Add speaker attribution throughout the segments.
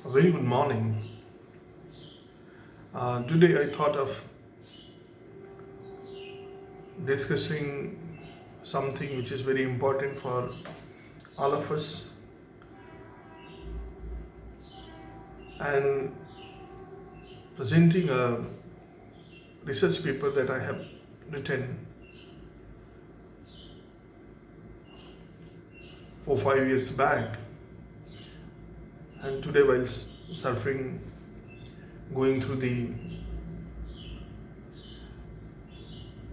Speaker 1: A very good morning. Today I thought of discussing something which is very important for all of us and presenting a research paper that I have written 4-5 years back. And today, while surfing, going through the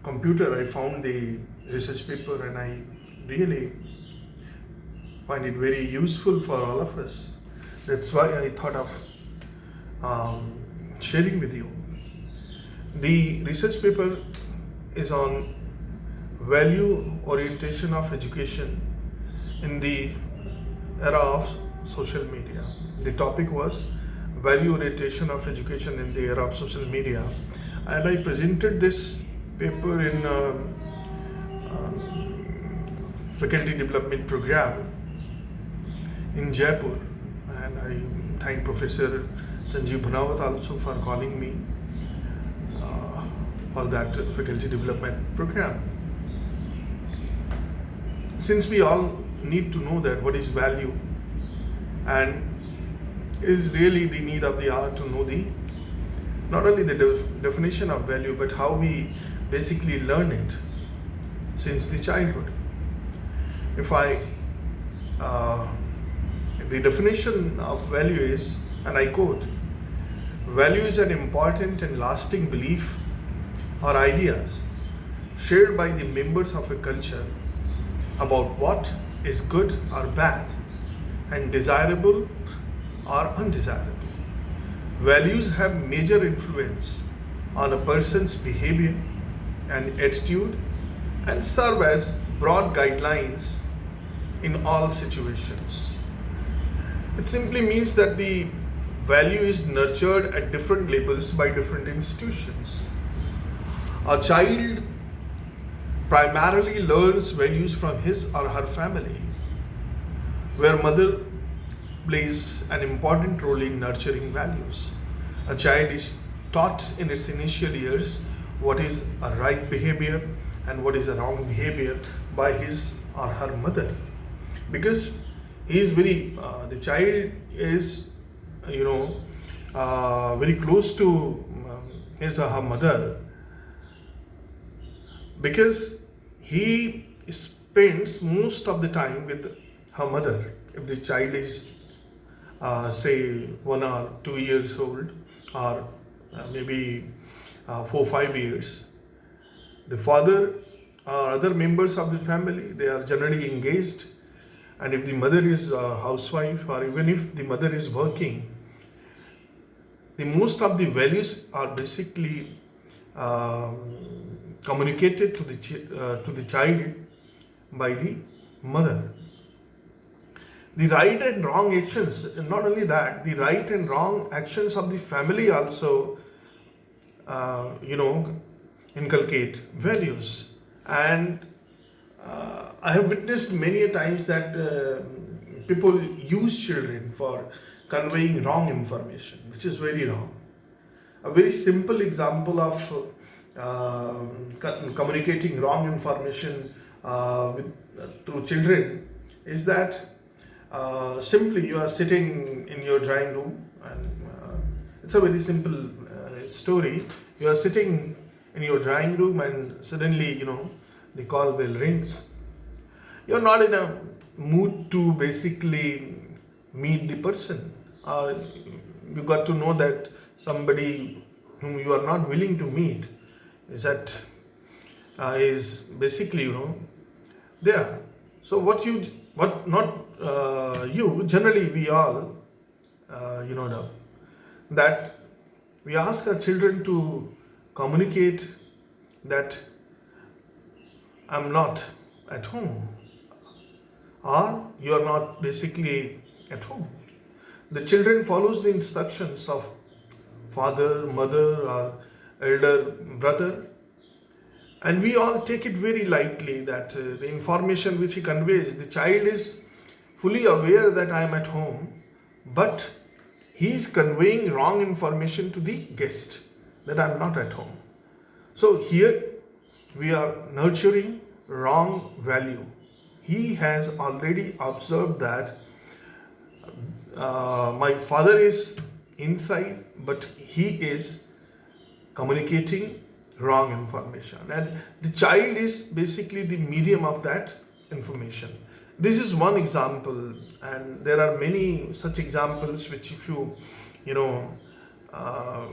Speaker 1: computer, I found the research paper and I really find it very useful for all of us. That's why I thought of sharing with you. The research paper is on value orientation of education in the era of social media. The topic was value orientation of education in the era of social media, and I presented this paper in faculty development program in Jaipur, and I thank Professor Sanjeev Bhanawat also for calling me for that faculty development program. Since we all need to know that what is value, and it is really the need of the hour to know the not only the definition of value, but how we basically learn it since the childhood. If the definition of value is, and I quote, value is an important and lasting belief or ideas shared by the members of a culture about what is good or bad and desirable or undesirable. Values have major influence on a person's behavior and attitude and serve as broad guidelines in all situations. It simply means that the value is nurtured at different levels by different institutions. A child primarily learns values from his or her family, where mother plays an important role in nurturing values. A child is taught in its initial years what is a right behavior and what is a wrong behavior by his or her mother, because he is the child is very close to his or her mother, because he spends most of the time with her mother. If the child is say 1 or 2 years old, or maybe 4-5 years, the father or other members of the family, they are generally engaged, and if the mother is a housewife, or even if the mother is working, the most of the values are basically communicated to the child by the mother. The right and wrong actions, and not only that, the right and wrong actions of the family also inculcate values. And I have witnessed many a times that people use children for conveying wrong information, which is very wrong. A very simple example of communicating wrong information to children is that simply you are sitting in your drawing room, and it's a very simple story. You are sitting in your drawing room and suddenly the call bell rings. You're not in a mood to basically meet the person, or you got to know that somebody whom you are not willing to meet is basically there. So generally we all know that we ask our children to communicate that I'm not at home, or you are not basically at home. The children follows the instructions of father, mother, or elder brother, and we all take it very lightly that the information which he conveys, the child is fully aware that I am at home, but he is conveying wrong information to the guest that I'm not at home. So here we are nurturing wrong value. He has already observed that my father is inside, but he is communicating wrong information, and the child is basically the medium of that information. This is one example, and there are many such examples which if you know uh,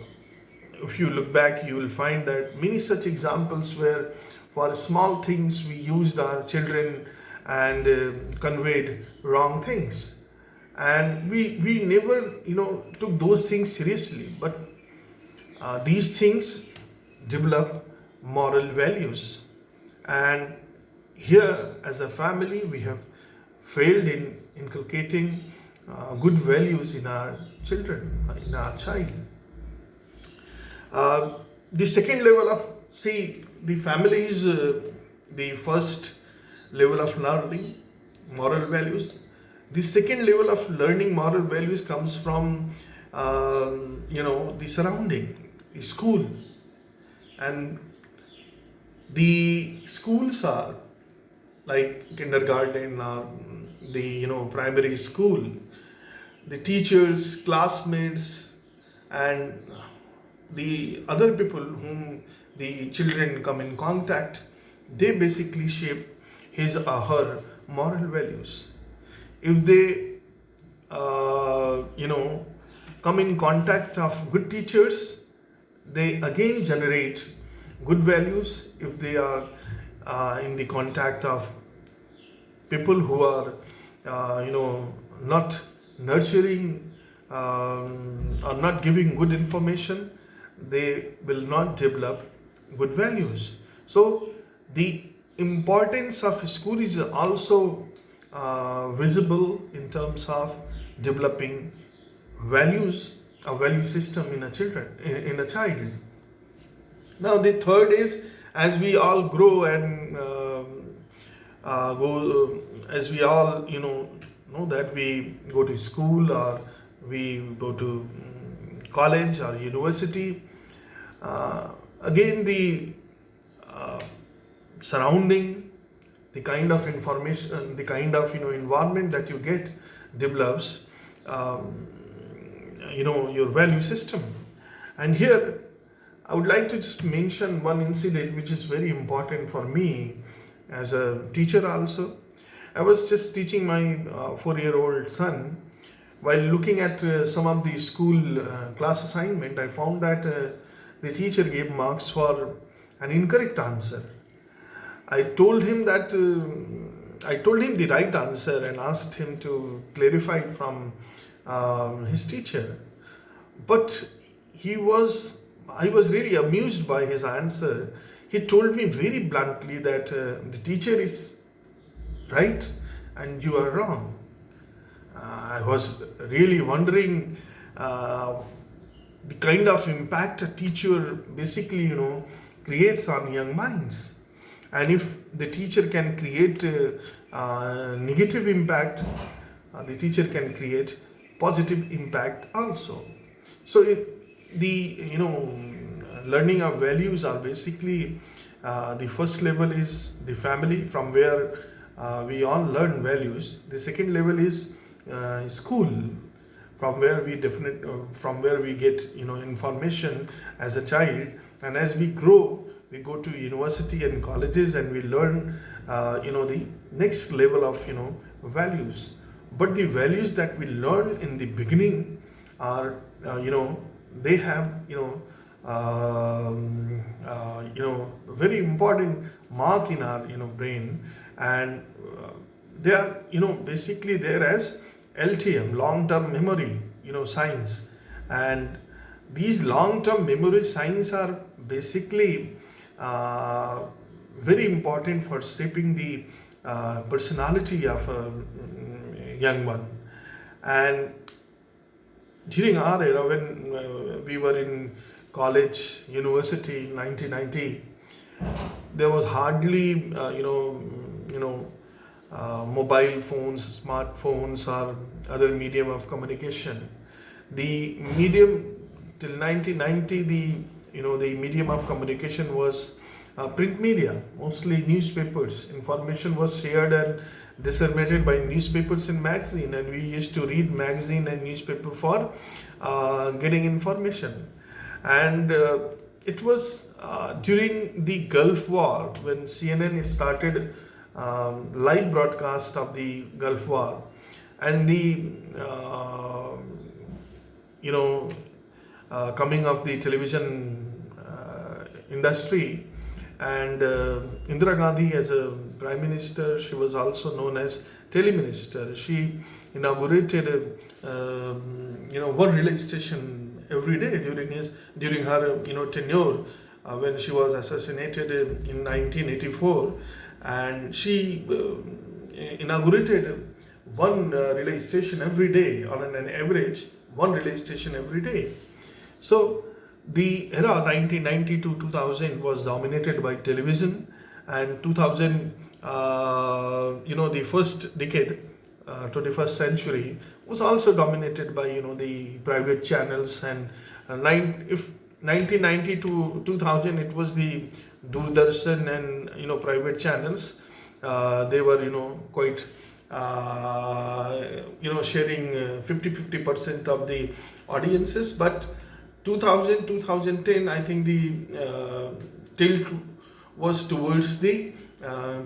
Speaker 1: if you look back, you will find that many such examples where for small things we used our children and conveyed wrong things, and we never took those things seriously, but these things develop moral values. And here as a family we have failed in inculcating good values in our children, in our child. The second level of, see, the family is the first level of learning moral values. The second level of learning moral values comes from the surrounding, the school. And the schools are like kindergarten or the primary school. The teachers, classmates, and the other people whom the children come in contact, they basically shape his or her moral values. If they come in contact of good teachers, they again generate good values. If they are in the contact of people who are not nurturing or not giving good information, they will not develop good values. So the importance of school is also visible in terms of developing values, a value system in a child. Now the third is, as we all grow and as we all know that we go to school or we go to college or university, again the surrounding, the kind of information, the kind of environment that you get develops your value system. And here I would like to just mention one incident which is very important for me as a teacher also. I was just teaching my 4-year-old son. While looking at some of the school class assignment, I found that the teacher gave marks for an incorrect answer. I told him the right answer and asked him to clarify it from his teacher. But I was really amused by his answer. He told me very bluntly that the teacher is right and you are wrong. I was really wondering the kind of impact a teacher basically creates on young minds. And if the teacher can create negative impact, the teacher can create positive impact also. So the learning of values are basically the first level is the family, from where we all learn values. The second level is school, from where we get information as a child, and as we grow we go to university and colleges and we learn the next level of values. But the values that we learn in the beginning are they have very important mark in our brain, and they are basically there as LTM, long-term memory signs. And these long-term memory signs are basically very important for shaping the personality of a young one. And during our era, when we were in college, university in 1990, there was hardly mobile phones, smartphones, or other medium of communication. The medium till 1990, the medium of communication was print media, mostly newspapers. Information was shared and disseminated by newspapers and magazine, and we used to read magazine and newspaper for getting information. And it was during the Gulf War when CNN started live broadcast of the Gulf War, and the coming of the television industry. And Indira Gandhi, as a prime minister, she was also known as teleminister. She inaugurated one relay station every day during her tenure when she was assassinated in 1984, and she inaugurated one relay station every day, on an average one relay station every day. So the era 1990 to 2000 was dominated by television, and 2000, the first decade, 21st century, was also dominated by the private channels. And if 1990 to 2000, it was the Doordarshan and private channels. They were quite sharing 50% of the audiences. But 2010, I think the tilt was towards the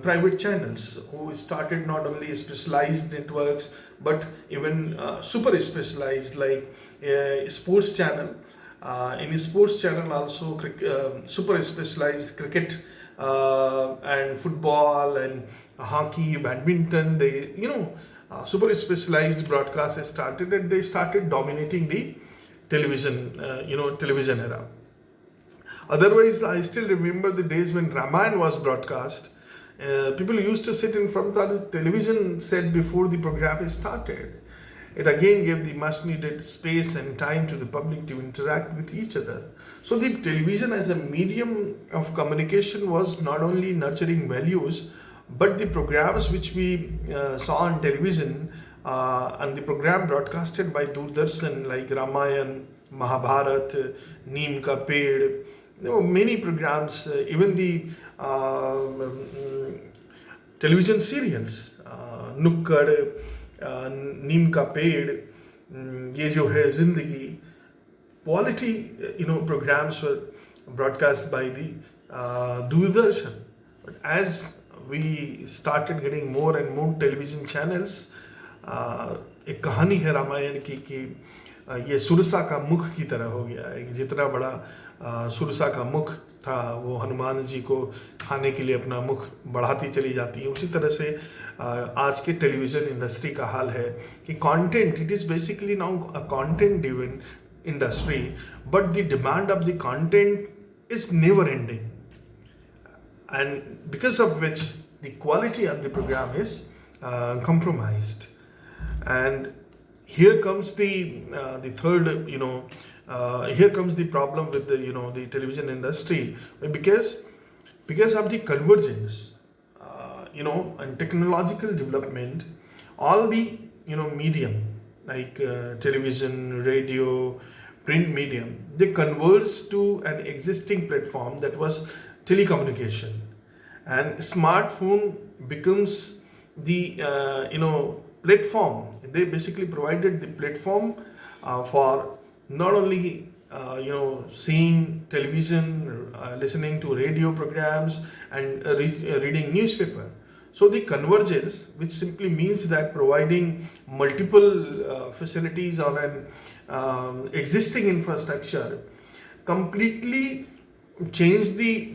Speaker 1: private channels, who started not only specialized networks but even super specialized, like sports channel. In a sports channel also super specialized cricket and football and hockey, badminton. They super specialized broadcasts started, and they started dominating the television era. Otherwise, I still remember the days when Ramayana was broadcast. People used to sit in front of the television set before the program started. It again gave the much needed space and time to the public to interact with each other. So the television as a medium of communication was not only nurturing values, but the programs which we saw on television and the program broadcasted by Doordarshan, like Ramayana, Mahabharata, Neem Ka Ped. There were many programs, even the television serials, Nukkad, Neem Ka Ped, Ye Jo Hai Zindagi. Quality, programs were broadcast by the Doordarshan. But as we started getting more and more television channels, एक कहानी है रामायण की कि ये सुरसा का मुख की तरह हो गया है। जितना बड़ा सुरसा का मुख था, वो हनुमान जी को खाने के लिए अपना मुख बढ़ाती चली जाती है। उसी तरह से आज के टेलीविज़न इंडस्ट्री का हाल है कि content, it is basically now a content driven industry, but the demand of the content is never ending, and because of which the quality of the program is compromised. And here comes the third, here comes the problem with the television industry, because of the convergence, and technological development. All the medium like television, radio, print medium, they converge to an existing platform that was telecommunication, and smartphone becomes the platform. They basically provided the platform for not only seeing television, listening to radio programs, and reading newspaper. So the convergence, which simply means that providing multiple facilities on an existing infrastructure, completely changed the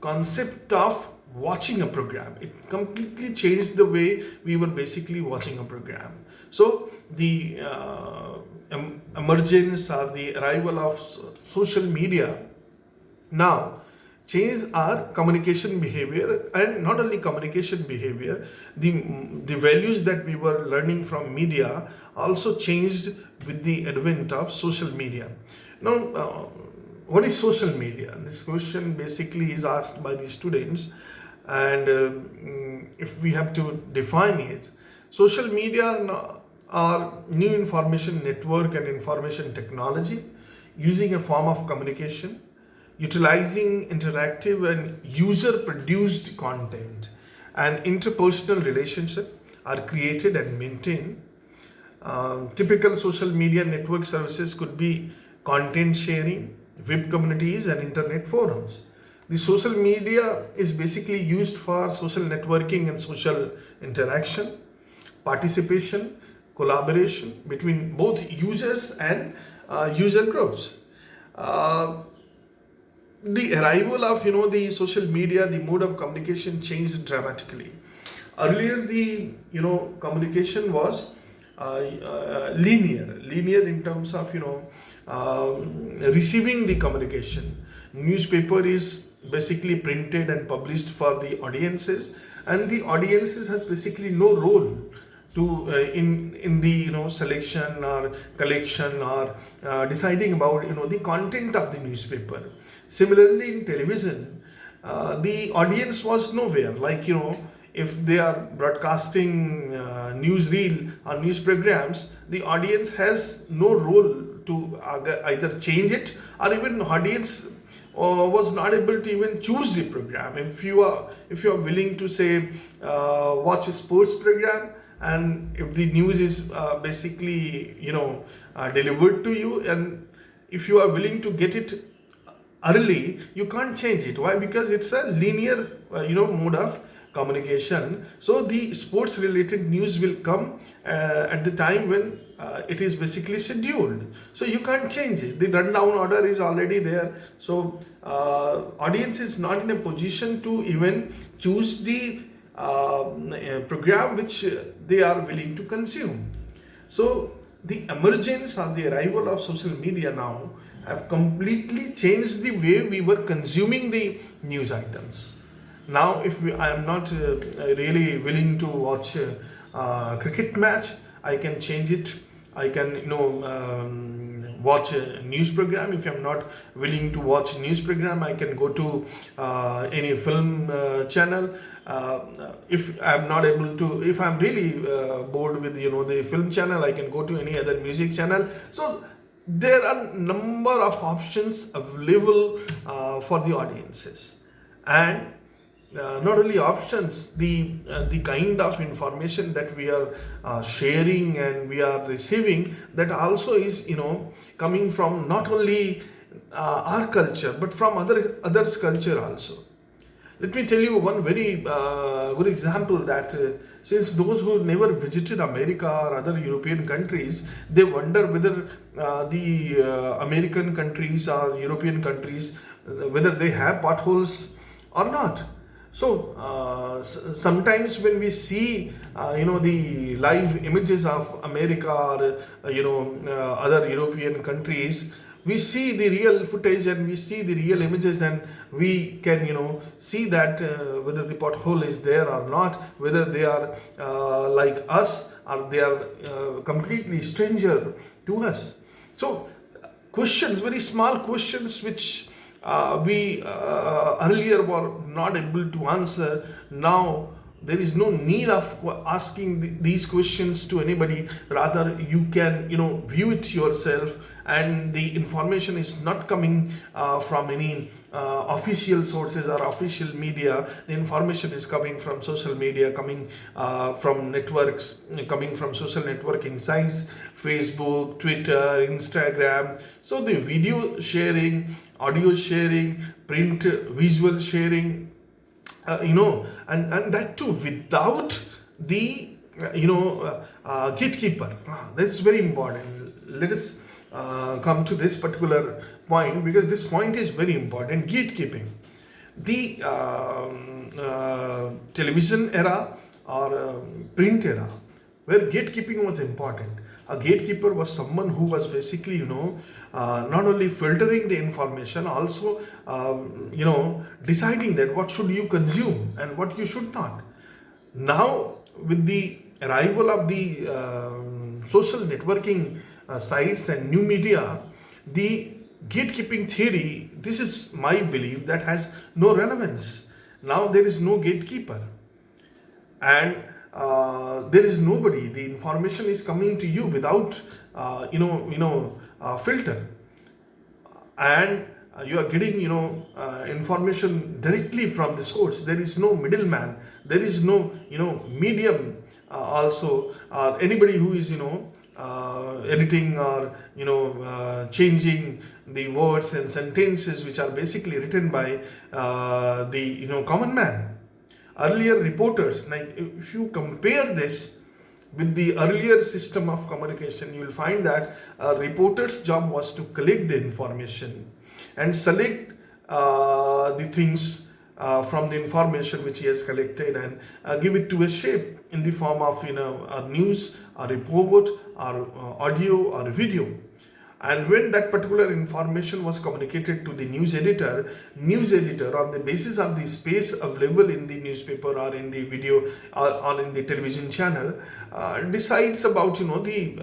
Speaker 1: concept of watching a program. It completely changed the way we were basically watching a program. So the emergence or the arrival of social media now change our communication behavior, and not only communication behavior, the values that we were learning from media also changed with the advent of social media. Now, what is social media? This question basically is asked by the students, and if we have to define it, social media or new information network and information technology, using a form of communication, utilizing interactive and user-produced content, and interpersonal relationship are created and maintained. Typical social media network services could be content sharing, web communities, and internet forums. The social media is basically used for social networking and social interaction, participation, collaboration between both users and user groups. The arrival of the social media, the mode of communication changed dramatically. Earlier, the communication was linear in terms of receiving the communication. Newspaper is basically printed and published for the audiences, and the audiences has basically no role to in the selection or collection or deciding about the content of the newspaper. Similarly, in television, the audience was nowhere. Like if they are broadcasting newsreel or news programs, the audience has no role to either change it, or even audience was not able to even choose the program. If you are willing to say watch a sports program, and if the news is basically delivered to you, and if you are willing to get it early, you can't change it. Why? Because it's a linear mode of communication. So the sports related news will come at the time when it is basically scheduled, so you can't change it. The rundown order is already there, so audience is not in a position to even choose the program which they are willing to consume. So the emergence or the arrival of social media now have completely changed the way we were consuming the news items. Now, if I am not really willing to watch a cricket match, I can change it. I can watch a news program. If I'm not willing to watch a news program, I can go to any film channel. If I'm not able to, if I'm really bored with the film channel, I can go to any other music channel. So there are number of options available for the audiences, and not only options, the kind of information that we are sharing and we are receiving, that also is coming from not only our culture but from others culture also. Let me tell you one very good example, that since those who never visited America or other European countries, they wonder whether the American countries or European countries, whether they have potholes or not. So sometimes when we see the live images of America or other European countries, we see the real footage and we see the real images, and we can see that whether the pothole is there or not, whether they are like us or they are completely stranger to us. So questions, very small questions which we earlier were not able to answer, now there is no need of asking these questions to anybody. Rather, you can view it yourself, and the information is not coming from any official sources or official media. The information is coming from social media, coming from networks, coming from social networking sites, Facebook, Twitter, Instagram. So the video sharing, audio sharing, print, visual sharing, and that too without the gatekeeper. That's very important. Let us come to this particular point, because this point is very important. Gatekeeping. The television era or print era, where gatekeeping was important. A gatekeeper was someone who was basically not only filtering the information, also deciding that what should you consume and what you should not. Now, with the arrival of the social networking sites and new media, the gatekeeping theory, this is my belief, that has no relevance. Now there is no gatekeeper, and there is nobody. The information is coming to you without filter, and you are getting information directly from the source. There is no middleman, there is no medium also, anybody who is editing or changing the words and sentences which are basically written by the common man. Earlier reporters, like if you compare this with the earlier system of communication, you will find that a reporter's job was to collect the information and select the things from the information which he has collected, and give it to a shape in the form of a news, a report, or audio or video. And when that particular information was communicated to the news editor on the basis of the space available in the newspaper or in the video or in the television channel decides about the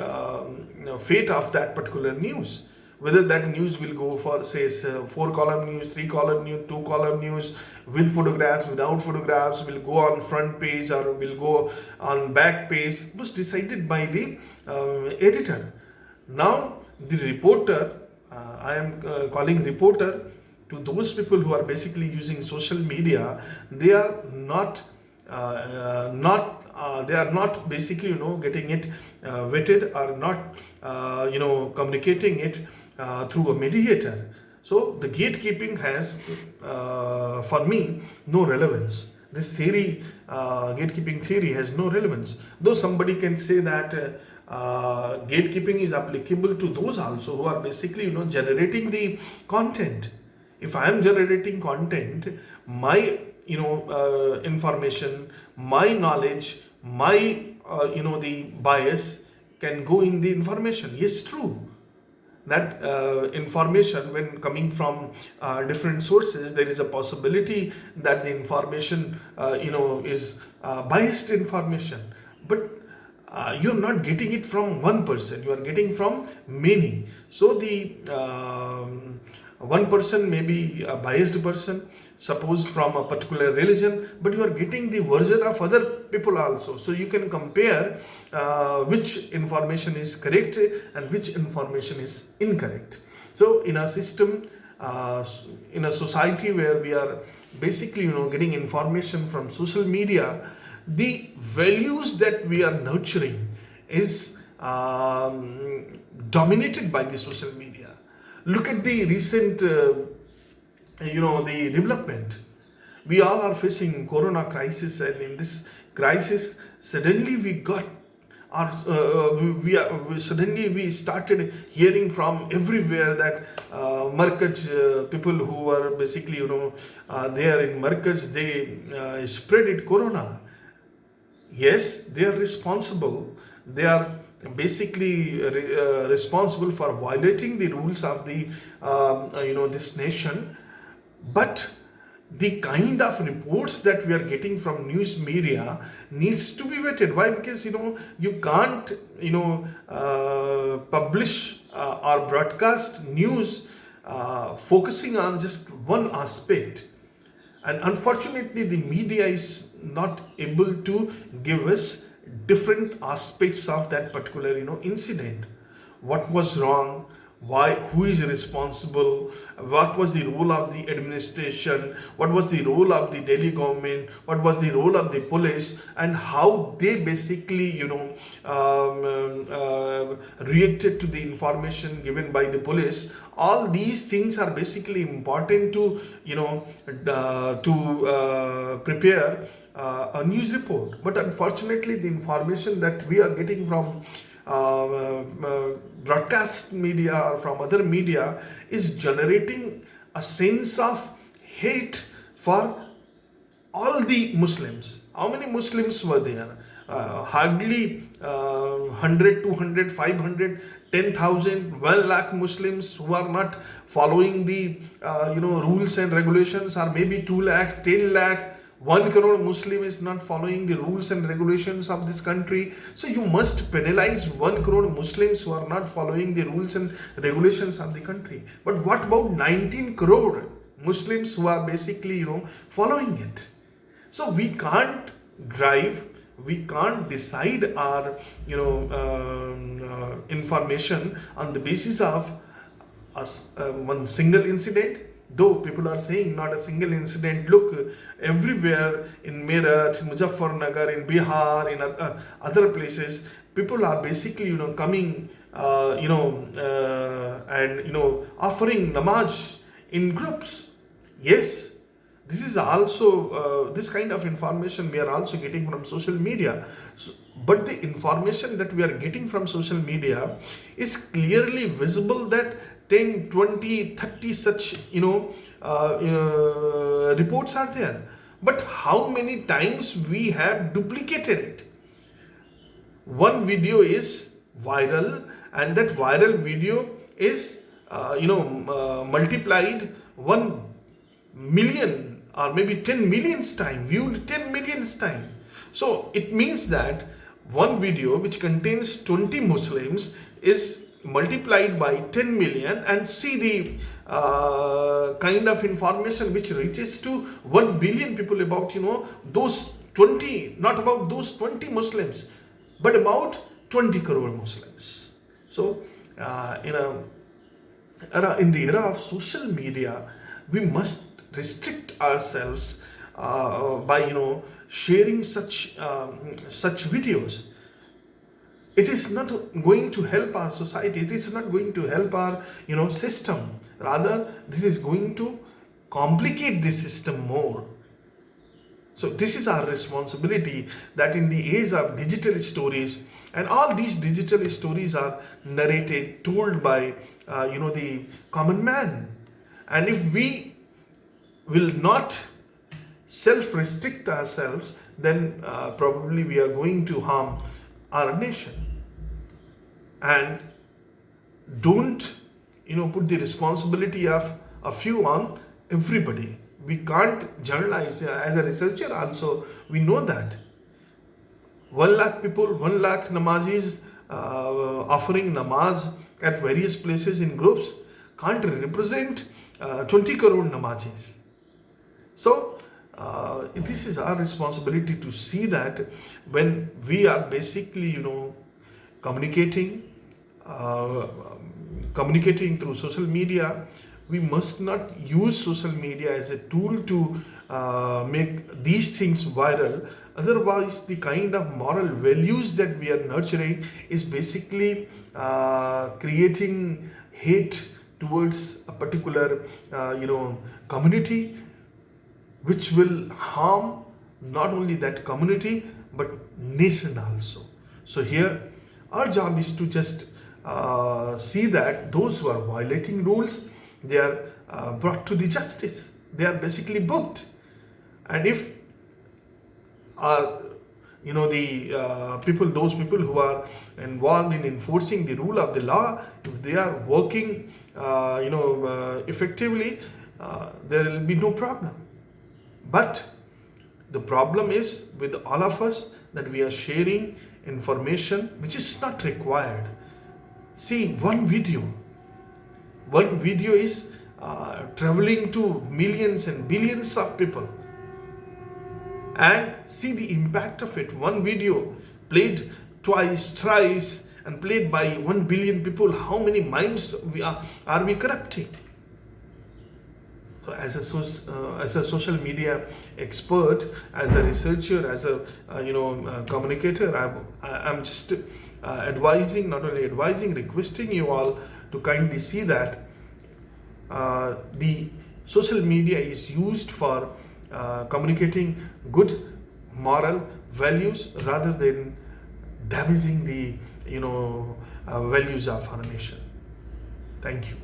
Speaker 1: fate of that particular news. Whether that news will go for, say, 4-column news, 3-column news, 2-column news, with photographs, without photographs, will go on front page or will go on back page, was decided by the editor. Now, the reporter, I am calling reporter to those people who are basically using social media. They are not basically getting it vetted, or not communicating it through a mediator. So the gatekeeping has for me no relevance. This theory, gatekeeping theory, has no relevance. Though somebody can say that gatekeeping is applicable to those also who are basically generating the content. If I am generating content, my information, my knowledge, my the bias can go in the information. Yes, true. That information, when coming from different sources, there is a possibility that the information is biased information. But you are not getting it from one person, you are getting from many. So the one person may be a biased person, suppose from a particular religion, but you are getting the version of other people also. So you can compare which information is correct and which information is incorrect. So in a system, in a society where we are basically getting information from social media, the values that we are nurturing is dominated by the social media. Look at the recent the development. We all are facing corona crisis, and in this crisis suddenly we got suddenly we started hearing from everywhere that Markaz people who were basically there in Markaz, they spread it corona. Yes, they are responsible. They are basically responsible for violating the rules of the this nation. But the kind of reports that we are getting from news media needs to be vetted. Why? Because you can't publish or broadcast news focusing on just one aspect. And unfortunately, the media is not able to give us different aspects of that particular incident. What was wrong? Why? Who is responsible? What was the role of the administration? What was the role of the Delhi government? What was the role of the police? And how they basically reacted to the information given by the police. All these things are basically important to prepare a news report. But unfortunately, the information that we are getting from broadcast media or from other media is generating a sense of hate for all the Muslims. How many Muslims were there? Hardly 100, 200, 500, 10,000, 1 lakh Muslims who are not following the rules and regulations, or maybe 2 lakh, 10 lakh. 1 crore Muslim is not following the rules and regulations of this country. So you must penalize 1 crore Muslims who are not following the rules and regulations of the country. But what about 19 crore Muslims who are basically following it? So we can't drive we can't decide our information on the basis of one single incident. Though people are saying not a single incident, look, everywhere in Meerut, in Muzaffarnagar, in Bihar, in other places, people are basically coming and offering namaz in groups. Yes, this is also this kind of information we are also getting from social media. But the information that we are getting from social media is clearly visible that 10, 20, 30 such reports are there. But how many times we have duplicated it? One video is viral, and that viral video is multiplied 1 million or maybe 10 millionth time, viewed 10 millionth time. So it means that one video which contains 20 Muslims is multiplied by 10 million, and see the kind of information which reaches to 1 billion people about those 20, not about those 20 Muslims, but about 20 crore Muslims. So in the era of social media, we must restrict ourselves by sharing such videos. It is not going to help our society. It is not going to help our system. Rather, this is going to complicate the system more. So this is our responsibility, that in the age of digital stories, and all these digital stories are narrated, told by the common man. And if we will not self-restrict ourselves, then probably we are going to harm our nation. And don't put the responsibility of a few on everybody. We can't generalize. As a researcher also, we know that 1 lakh people, 1 lakh namazis offering namaz at various places in groups can't represent 20 crore namazis. So this is our responsibility to see that when we are basically communicating through social media, we must not use social media as a tool to make these things viral. Otherwise, the kind of moral values that we are nurturing is basically creating hate towards a particular community, which will harm not only that community but nation also. So here our job is to just see that those who are violating rules, they are brought to the justice. They are basically booked. And if those people who are involved in enforcing the rule of the law, if they are working effectively, there will be no problem. But the problem is with all of us that we are sharing information which is not required. See, one video is traveling to millions and billions of people, and see the impact of it. One video played twice, thrice, and played by 1 billion people. How many minds are we corrupting? So as a social media expert, as a researcher, as a communicator, I'm just advising, not only advising, requesting you all to kindly see that the social media is used for communicating good moral values rather than damaging the values of our nation. Thank you.